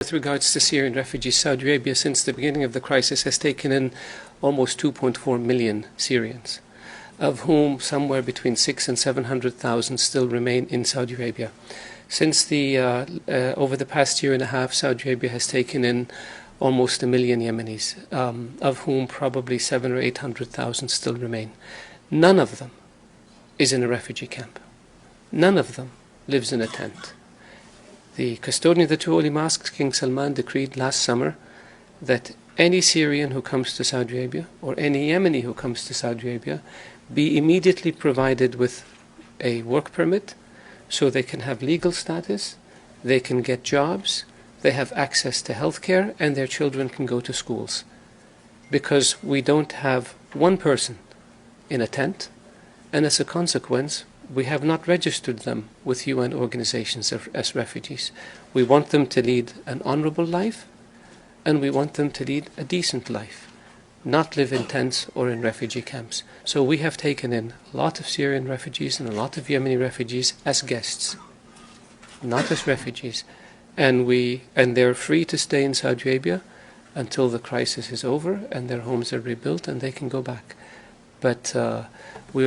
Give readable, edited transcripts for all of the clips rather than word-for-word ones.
With regards to Syrian refugees, Saudi Arabia, since the beginning of the crisis, has taken in almost 2.4 million Syrians, of whom somewhere between 600,000 and 700,000 still remain in Saudi Arabia. Since over the past year and a half, Saudi Arabia has taken in almost 1 million Yemenis, of whom probably 700,000 or 800,000 still remain. None of them is in a refugee camp. None of them lives in a tent. The custodian of the two holy mosques, King Salman, decreed last summer that any Syrian who comes to Saudi Arabia or any Yemeni who comes to Saudi Arabia be immediately provided with a work permit so they can have legal status, they can get jobs, they have access to health care, and their children can go to schools. Because we don't have one person in a tent, and as a consequence, we have not registered them with UN organizations as refugees. We want them to lead an honorable life, and we want them to lead a decent life, not live in tents or in refugee camps. So we have taken in a lot of Syrian refugees and a lot of Yemeni refugees as guests, not as refugees. And they're free to stay in Saudi Arabia until the crisis is over and their homes are rebuilt and they can go back. But we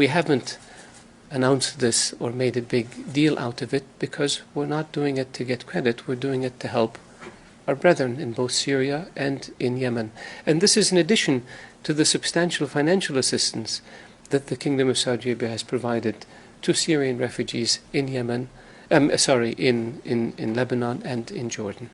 haven't announced this or made a big deal out of it because we're not doing it to get credit. We're doing it to help our brethren in both Syria and in Yemen. And this is in addition to the substantial financial assistance that the Kingdom of Saudi Arabia has provided to Syrian refugees in Yemen, in Lebanon and in Jordan.